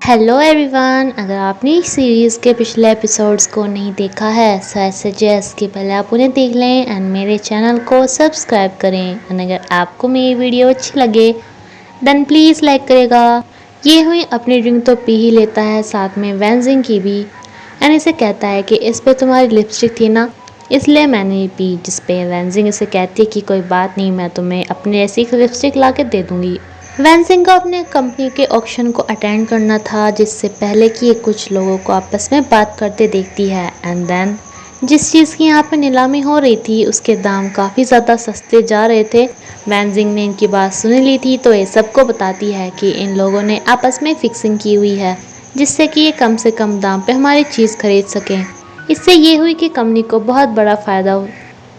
Hello everyone, अगर आपने इस सीरीज़ के पिछले एपिसोड्स को नहीं देखा है सो आई सजेस्ट कि पहले आप उन्हें देख लें एंड मेरे चैनल को सब्सक्राइब करें। एंड अगर आपको मेरी वीडियो अच्छी लगे देन प्लीज़ लाइक करेगा। ये हुई अपनी ड्रिंक तो पी ही लेता है, साथ में वेंजिंग की भी, एंड इसे कहता है कि इस पे तुम्हारी लिपस्टिक थी ना इसलिए मैंने पी, जिस पे वेंजिंग इसे कहती है कि कोई बात नहीं, मैं तुम्हें अपने ऐसी लिपस्टिक ला के दे दूँगी। वेंसिंग को अपने कंपनी के ऑक्शन को अटेंड करना था, जिससे पहले कि ये कुछ लोगों को आपस में बात करते देखती है। एंड देन जिस चीज़ की यहाँ पे नीलामी हो रही थी उसके दाम काफ़ी ज़्यादा सस्ते जा रहे थे। वेंजिंग ने इनकी बात सुन ली थी तो ये सबको बताती है कि इन लोगों ने आपस में फिक्सिंग की हुई है जिससे कि ये कम से कम दाम पे हमारी चीज़ खरीद सकें। इससे ये हुई कि कंपनी को बहुत बड़ा फ़ायदा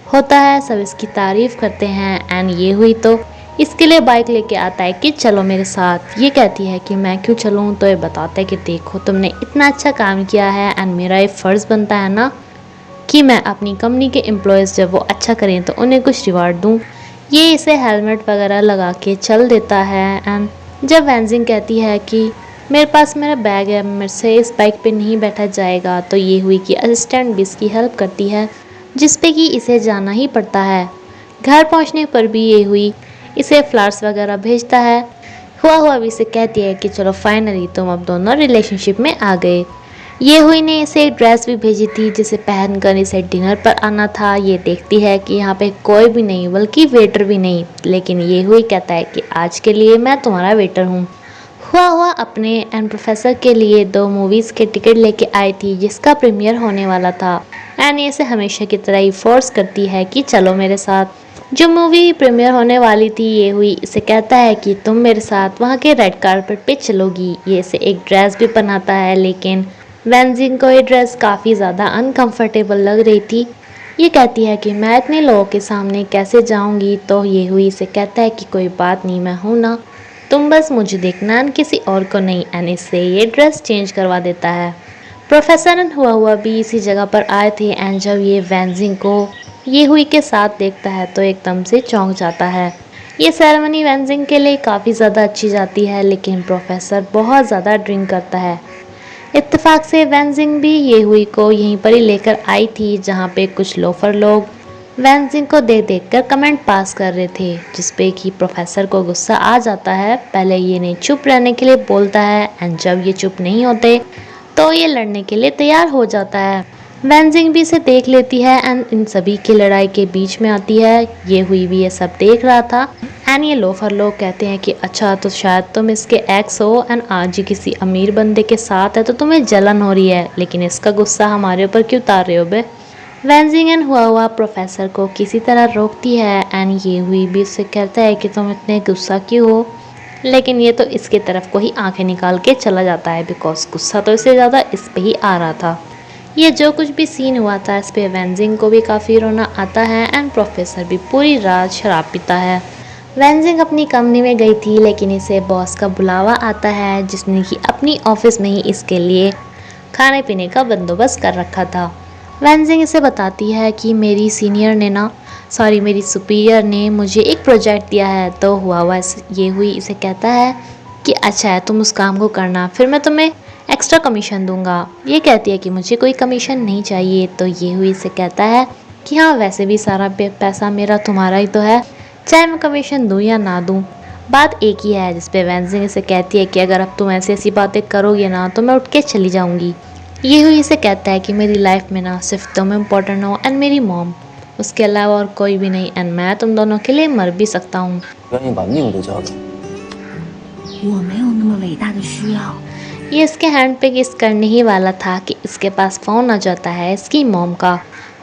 होता है, सब इसकी तारीफ़ करते हैं। एंड ये हुई तो इसके लिए बाइक लेके आता है कि चलो मेरे साथ। ये कहती है कि मैं क्यों चलूँ, तो ये बताता है कि देखो तुमने इतना अच्छा काम किया है एंड मेरा ये फ़र्ज़ बनता है ना कि मैं अपनी कंपनी के एम्प्लॉयज़ जब वो अच्छा करें तो उन्हें कुछ रिवार्ड दूँ। ये इसे हेलमेट वगैरह लगा के चल देता है। एंड जब वेंजिंग कहती है कि मेरे पास मेरा बैग है, मेरे से इस बाइक पे नहीं बैठा जाएगा, तो ये हुई कि असिस्टेंट भी इसकी हेल्प करती है जिस पे कि इसे जाना ही पड़ता है। घर पहुंचने पर भी ये हुई इसे फ्लावर्स वगैरह भेजता है। हुआ भी इसे कहती है कि चलो फाइनली तुम अब दोनों रिलेशनशिप में आ गए। ये हुई ने इसे एक ड्रेस भी भेजी थी जिसे पहनकर इसे डिनर पर आना था। ये देखती है कि यहाँ पे कोई भी नहीं बल्कि वेटर भी नहीं, लेकिन ये हुई कहता है कि आज के लिए मैं तुम्हारा वेटर हूँ। हुआ अपने एंड प्रोफेसर के लिए 2 मूवीज़ के टिकट लेके आई थी जिसका प्रीमियर होने वाला था। एंड इसे हमेशा की तरह ही फोर्स करती है कि चलो मेरे साथ। जो मूवी प्रीमियर होने वाली थी ये हुई इसे कहता है कि तुम मेरे साथ वहाँ के रेड कार्पेट पे चलोगी। ये इसे एक ड्रेस भी पहनाता है, लेकिन वेंजिंग को ये ड्रेस काफ़ी ज़्यादा अनकंफर्टेबल लग रही थी। ये कहती है कि मैं इतने लोगों के सामने कैसे जाऊंगी, तो ये हुई इसे कहता है कि कोई बात नहीं, मैं हूँ ना, तुम बस मुझे देखना एंड किसी और को नहीं। एंड इससे ये ड्रेस चेंज करवा देता है। प्रोफेसर एंड हुआ भी इसी जगह पर आए थे एंड जब ये वेंजिंग को ये हुई के साथ देखता है तो एकदम से चौंक जाता है। ये सेरेमनी वेंजिंग के लिए काफ़ी ज़्यादा अच्छी जाती है, लेकिन प्रोफेसर बहुत ज़्यादा ड्रिंक करता है। इत्तेफाक से वेंजिंग भी ये हुई को यहीं पर ही लेकर आई थी जहाँ पे कुछ लोफर लोग वेंजिंग को देख कर कमेंट पास कर रहे थे, जिसपे कि प्रोफेसर को गुस्सा आ जाता है। पहले ये नहीं चुप रहने के लिए बोलता है एंड जब ये चुप नहीं होते तो ये लड़ने के लिए तैयार हो जाता है। वेंजिंग भी इसे देख लेती है एंड इन सभी की लड़ाई के बीच में आती है। ये हुई भी ये सब देख रहा था एंड ये लोफर लोग कहते हैं कि अच्छा तो शायद तुम इसके एक्स हो एंड आज ही किसी अमीर बंदे के साथ है तो तुम्हें जलन हो रही है, लेकिन इसका गुस्सा हमारे ऊपर क्यों उतार रहे हो बे। वेंजिंग एंड हुआ प्रोफेसर को किसी तरह रोकती है एंड ये हुई भी इससे कहता है कि तुम इतने गुस्सा क्यों हो, लेकिन ये तो इसकी तरफ को ही आंखें निकाल के चला जाता है बिकॉज गुस्सा तो इससे ज़्यादा इस पे ही आ रहा था। ये जो कुछ भी सीन हुआ था इस पे वेंजिंग को भी काफ़ी रोना आता है एंड प्रोफेसर भी पूरी रात शराब पीता है। वेंजिंग अपनी कंपनी में गई थी लेकिन इसे बॉस का बुलावा आता है जिसने कि अपनी ऑफिस में ही इसके लिए खाने पीने का बंदोबस्त कर रखा था। वेंजिंग इसे बताती है कि मेरी सुपीरियर ने मुझे एक प्रोजेक्ट दिया है। तो ये हुई इसे कहता है कि अच्छा है तुम उस काम को करना, फिर मैं तुम्हें एक्स्ट्रा कमीशन दूंगा। ये कहती है कि मुझे कोई कमीशन नहीं चाहिए। तो ये हुई इसे कहता है कि हाँ वैसे भी सारा पैसा मेरा तुम्हारा ही तो है, चाहे मैं कमीशन दूँ या ना दूँ, बात एक ही है। जिस पे वेंजिंग इसे कहती है कि अगर अब तुम ऐसी बातें करोगे ना तो मैं उठ के चली जाऊँगी। ये हुई इसे कहता है कि मेरी लाइफ में ना सिर्फ तुम इम्पोर्टेंट हो एंड मेरी मॉम, उसके अलावा और कोई भी नहीं, एंड मैं तुम दोनों के लिए मर भी सकता हूँ। ये इसके हैंड पे किस करने ही वाला था कि इसके पास फ़ोन आ जाता है इसकी मॉम का,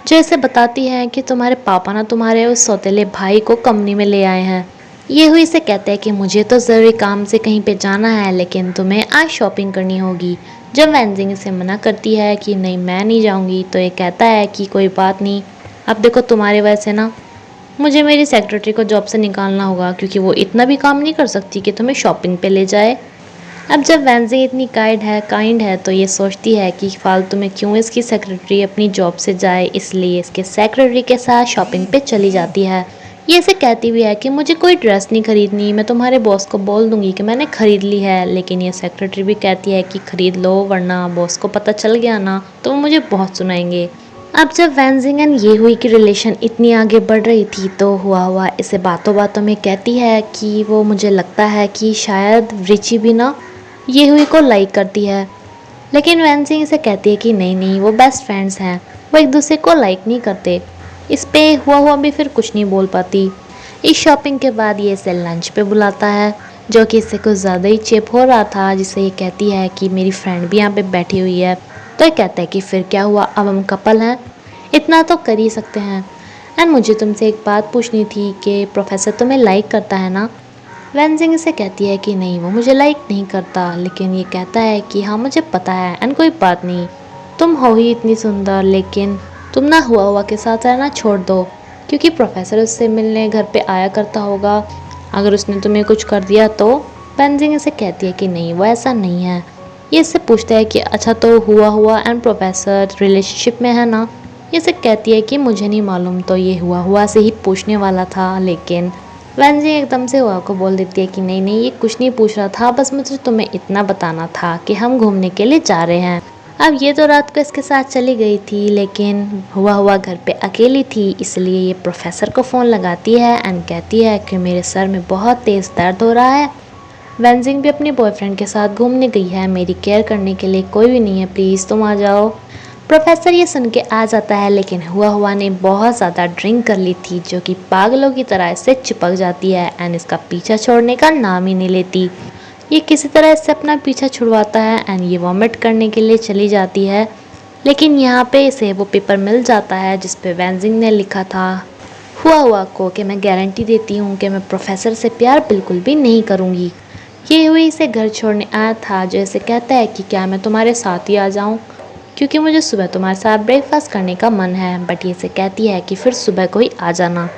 जो इसे बताती है कि तुम्हारे पापा ना तुम्हारे उस सौतेले भाई को कंपनी में ले आए हैं। ये हुई इसे कहते हैं कि मुझे तो ज़रूरी काम से कहीं पे जाना है लेकिन तुम्हें आज शॉपिंग करनी होगी। जब वेंजिंग इसे मना करती है कि नहीं मैं नहीं जाऊंगी, तो ये कहता है कि कोई बात नहीं, अब देखो तुम्हारे वजह से ना मुझे मेरी सेक्रेटरी को जॉब से निकालना होगा क्योंकि वो इतना भी काम नहीं कर सकती कि तुम्हें शॉपिंग पे ले जाए। अब जब वेंजिंग इतनी काइंड है तो ये सोचती है कि फालतू में क्यों इसकी सेक्रेटरी अपनी जॉब से जाए, इसलिए इसके सेक्रेटरी के साथ शॉपिंग पे चली जाती है। ये ऐसे कहती भी है कि मुझे कोई ड्रेस नहीं खरीदनी, मैं तुम्हारे बॉस को बोल दूंगी कि मैंने खरीद ली है। लेकिन ये सेक्रेटरी भी कहती है कि खरीद लो वरना बॉस को पता चल गया ना तो वो मुझे बहुत सुनाएंगे। अब जब वैनजिंग एंड ये हुई की रिलेशन इतनी आगे बढ़ रही थी तो हुआ इसे बातों बातों में कहती है कि वो मुझे लगता है कि शायद रिची भी ना ये हुई को लाइक करती है। लेकिन वैनजिंग इसे कहती है कि नहीं नहीं, वो बेस्ट फ्रेंड्स हैं, वो एक दूसरे को लाइक नहीं करते। इस पे हुआ भी फिर कुछ नहीं बोल पाती। इस शॉपिंग के बाद ये इसे लंच पे बुलाता है, जो कि इससे कुछ ज़्यादा ही चेप हो रहा था, जिसे ये कहती है कि मेरी फ्रेंड भी यहाँ पे बैठी हुई है। तो ये कहता है कि फिर क्या हुआ, अब हम कपल हैं, इतना तो कर ही सकते हैं। एंड मुझे तुमसे एक बात पूछनी थी कि प्रोफेसर तुम्हें लाइक करता है ना। वैनजिंग से कहती है कि नहीं, वो मुझे लाइक नहीं करता। लेकिन ये कहता है कि हाँ मुझे पता है एंड कोई बात नहीं, तुम हो ही इतनी सुंदर, लेकिन तुम ना हुआ के साथ रहना छोड़ दो, क्योंकि प्रोफेसर उससे मिलने घर पे आया करता होगा, अगर उसने तुम्हें कुछ कर दिया तो। वैनजिंग इसे कहती है कि नहीं, वो ऐसा नहीं है। ये इससे पूछता है कि अच्छा तो हुआ एंड प्रोफेसर रिलेशनशिप में है ना। ये इसे कहती है कि मुझे नहीं मालूम, तो ये हुआ से ही पूछने वाला था। लेकिन वैनजिंग एकदम से हुआ को बोल देती है कि नहीं नहीं, ये कुछ नहीं पूछ रहा था, बस मुझे तुम्हें इतना बताना था कि हम घूमने के लिए जा रहे हैं। अब ये तो रात को इसके साथ चली गई थी, लेकिन हुआ घर पे अकेली थी, इसलिए ये प्रोफेसर को फ़ोन लगाती है एंड कहती है कि मेरे सर में बहुत तेज़ दर्द हो रहा है। वैनजिंग भी अपने बॉयफ्रेंड के साथ घूमने गई है, मेरी केयर करने के लिए कोई भी नहीं है, प्लीज़ तुम आ जाओ। प्रोफेसर ये सुन के आ जाता है, लेकिन हुआ ने बहुत ज़्यादा ड्रिंक कर ली थी, जो कि पागलों की तरह इससे चिपक जाती है एंड इसका पीछा छोड़ने का नाम ही नहीं लेती। ये किसी तरह इससे अपना पीछा छुड़वाता है एंड ये वॉमिट करने के लिए चली जाती है। लेकिन यहाँ पे इसे वो पेपर मिल जाता है जिस पे वैनजिंग ने लिखा था हुआ को कि मैं गारंटी देती हूँ कि मैं प्रोफेसर से प्यार बिल्कुल भी नहीं करूँगी। ये हुई इसे घर छोड़ने आया था, जो इसे कहता है कि क्या मैं तुम्हारे साथ ही आ जाऊँ, क्योंकि मुझे सुबह तुम्हारे साथ ब्रेकफास्ट करने का मन है। बट ये इसे कहती है कि फिर सुबह को ही आ जाना।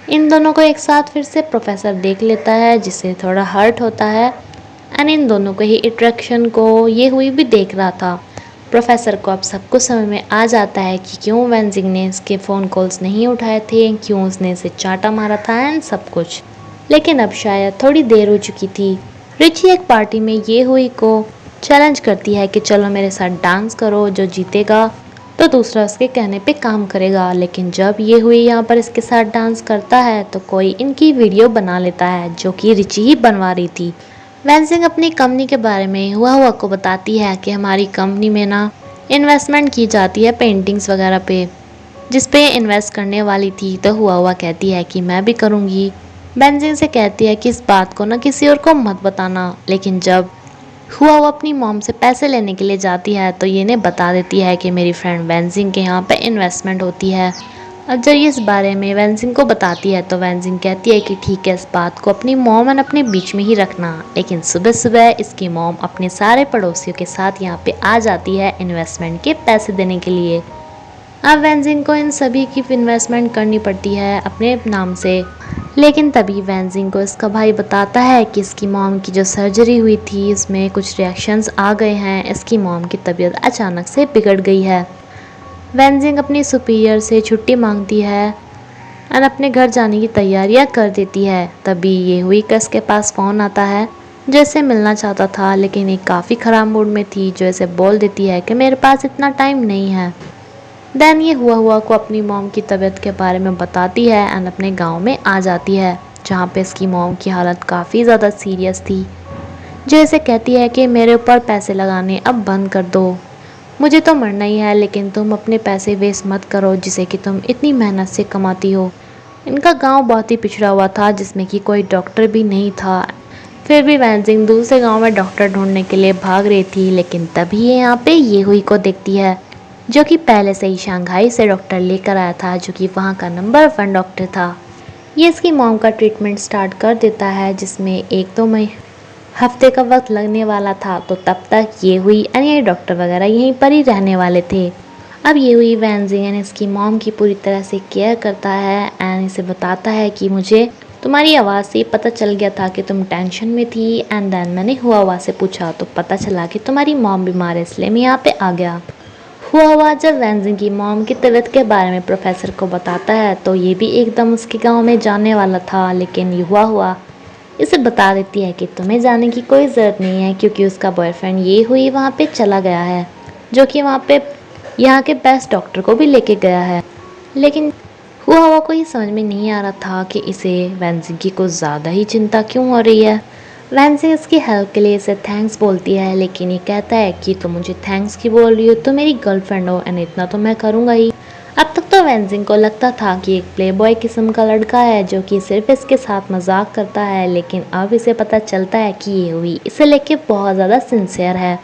इन दोनों को एक साथ फिर से प्रोफेसर देख लेता है, जिससे थोड़ा हर्ट होता है एंड इन दोनों के ही अट्रैक्शन को ये हुई भी देख रहा था। प्रोफेसर को अब सब कुछ समझ में आ जाता है कि क्यों वैनजिंग ने इसके फ़ोन कॉल्स नहीं उठाए थे, क्यों उसने इसे चांटा मारा था एंड सब कुछ। लेकिन अब शायद थोड़ी देर हो चुकी थी। रिची एक पार्टी में ये हुई को चैलेंज करती है कि चलो मेरे साथ डांस करो, जो जीतेगा तो दूसरा उसके कहने पे काम करेगा। लेकिन जब ये हुई यहाँ पर इसके साथ डांस करता है तो कोई इनकी वीडियो बना लेता है, जो कि रिची ही बनवा रही थी। वैनजिंग अपनी कंपनी के बारे में हुआ को बताती है कि हमारी कंपनी में ना इन्वेस्टमेंट की जाती है पेंटिंग्स वगैरह पे, जिस पे इन्वेस्ट करने वाली थी। तो हुआ कहती है कि मैं भी करूँगी। वैनजिंग से कहती है कि इस बात को ना किसी और को मत बताना। लेकिन जब हुआ अपनी मॉम से पैसे लेने के लिए जाती है तो ये ने बता देती है कि मेरी फ्रेंड वैनजिंग के यहाँ पे इन्वेस्टमेंट होती है। अब जब ये इस बारे में वैनजिंग को बताती है तो वैनजिंग कहती है कि ठीक है, इस बात को अपनी मॉम और अपने बीच में ही रखना। लेकिन सुबह सुबह इसकी मॉम अपने सारे पड़ोसियों के साथ यहाँ पे आ जाती है इन्वेस्टमेंट के पैसे देने के लिए। अब वैनजिंग को इन सभी की इन्वेस्टमेंट करनी पड़ती है अपने नाम से। लेकिन तभी वैनजिंग को इसका भाई बताता है कि इसकी मॉम की जो सर्जरी हुई थी उसमें कुछ रिएक्शंस आ गए हैं, इसकी मॉम की तबीयत अचानक से बिगड़ गई है। वैनजिंग अपनी सुपीरियर से छुट्टी मांगती है और अपने घर जाने की तैयारियां कर देती है। तभी ये हुई का इसके पास फ़ोन आता है, जो इसे मिलना चाहता था, लेकिन ये काफ़ी ख़राब मूड में थी, जो इसे बोल देती है कि मेरे पास इतना टाइम नहीं है। देन ये हुआ को अपनी मॉम की तबीयत के बारे में बताती है एंड अपने गांव में आ जाती है, जहाँ पे इसकी मॉम की हालत काफ़ी ज़्यादा सीरियस थी, जो इसे कहती है कि मेरे ऊपर पैसे लगाने अब बंद कर दो, मुझे तो मरना ही है, लेकिन तुम अपने पैसे वेस्ट मत करो जिसे कि तुम इतनी मेहनत से कमाती हो। इनका गांव बहुत ही पिछड़ा हुआ था, जिसमें कि कोई डॉक्टर भी नहीं था। फिर भी वैनजिंग दूसरे गांव में डॉक्टर ढूंढने के लिए भाग रही थी। लेकिन तभी ये यहाँ पे ये हुई को देखती है, जो कि पहले से ही शंघाई से डॉक्टर लेकर आया था, जो कि वहाँ का नंबर 1 डॉक्टर था। ये इसकी मॉम का ट्रीटमेंट स्टार्ट कर देता है, जिसमें 1-2 हफ्ते का वक्त लगने वाला था। तो तब तक ये हुई एंड ये डॉक्टर वगैरह यहीं पर ही रहने वाले थे। अब ये हुई वैनजिंग एंड इसकी मॉम की पूरी तरह से केयर करता है एंड इसे बताता है कि मुझे तुम्हारी आवाज़ से पता चल गया था कि तुम टेंशन में थी। एंड देन मैंने हुआ से पूछा तो पता चला कि तुम्हारी मॉम बीमार है, इसलिए मैं यहाँ पे आ गया। हुआ जब वैनजिंग की मॉम की तबीयत के बारे में प्रोफेसर को बताता है तो ये भी एकदम उसके गांव में जाने वाला था, लेकिन हुआ इसे बता देती है कि तुम्हें जाने की कोई ज़रूरत नहीं है क्योंकि उसका बॉयफ्रेंड ये हुई वहाँ पे चला गया है, जो कि वहाँ पे यहाँ के बेस्ट डॉक्टर को भी लेके गया है। लेकिन हुआ को ये समझ में नहीं आ रहा था कि इसे वैनजिंग की कुछ ज़्यादा ही चिंता क्यों हो रही है। वैनजिंग इसकी हेल्प के लिए इसे थैंक्स बोलती है, लेकिन ये कहता है कि तुम मुझे थैंक्स क्यों बोल रही हो, तो मेरी गर्लफ्रेंड हो एंड इतना तो मैं करूँगा ही। अब तक तो वैनजिंग को लगता था कि एक प्लेबॉय किस्म का लड़का है जो कि सिर्फ इसके साथ मजाक करता है, लेकिन अब इसे पता चलता है कि ये हुई इसे लेके बहुत ज़्यादा सिंसियर है,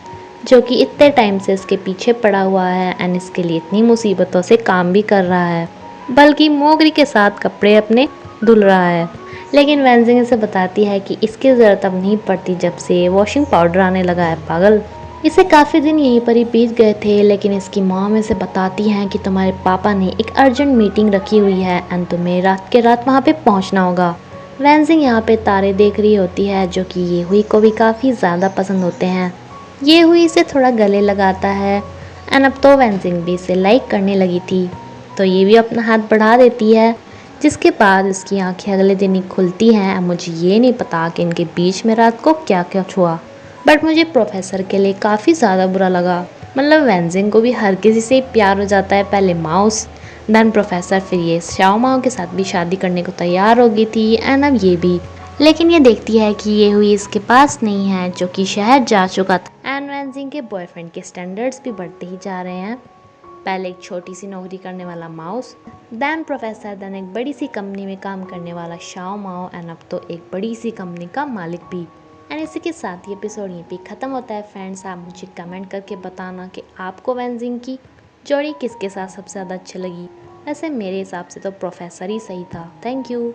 जो कि इतने टाइम से इसके पीछे पड़ा हुआ है एंड इसके लिए इतनी मुसीबतों से काम भी कर रहा है, बल्कि मोगरी के साथ कपड़े अपने धुल रहा है। लेकिन वैनजिंग इसे बताती है कि इसकी ज़रूरत अब नहीं पड़ती जब से वॉशिंग पाउडर आने लगा है पागल। इसे काफ़ी दिन यहीं पर ही बीत गए थे, लेकिन इसकी मॉम इसे बताती हैं कि तुम्हारे पापा ने एक अर्जेंट मीटिंग रखी हुई है एंड तुम्हें रात के रात वहाँ पे पहुँचना होगा। वैनजिंग यहाँ पे तारे देख रही होती है, जो कि ये हुई को भी काफ़ी ज़्यादा पसंद होते हैं। ये हुई इसे थोड़ा गले लगाता है एंड अब तो वैनजिंग भी इसे लाइक करने लगी थी, तो ये भी अपना हाथ बढ़ा देती है, जिसके बाद इसकी आंखें अगले दिन ही खुलती हैं। मुझे ये नहीं पता कि इनके बीच में रात को क्या क्या हुआ, बट मुझे प्रोफेसर के लिए काफ़ी ज़्यादा बुरा लगा। मतलब वैनजिंग को भी हर किसी से प्यार हो जाता है, पहले माउस देन प्रोफेसर, फिर ये शाओ माओ के साथ भी शादी करने को तैयार हो गई थी एंड अब ये भी। लेकिन ये देखती है कि ये हुई इसके पास नहीं है, जो कि शहर जा चुका था एंड वैनजिंग के बॉयफ्रेंड के स्टैंडर्ड्स भी बढ़ते ही जा रहे हैं। पहले एक छोटी सी नौकरी करने वाला माउस, देन प्रोफेसर, देन एक बड़ी सी कंपनी में काम करने वाला शाओ माओ एंड अब तो एक बड़ी सी कंपनी का मालिक भी। एंड इसी के साथ ये एपिसोड यहीं पे ख़त्म होता है। फ्रेंड्स, आप मुझे कमेंट करके बताना कि आपको वैनजिंग की जोड़ी किसके साथ सबसे ज़्यादा अच्छी लगी। वैसे मेरे हिसाब से तो प्रोफेसर ही सही था। Thank you.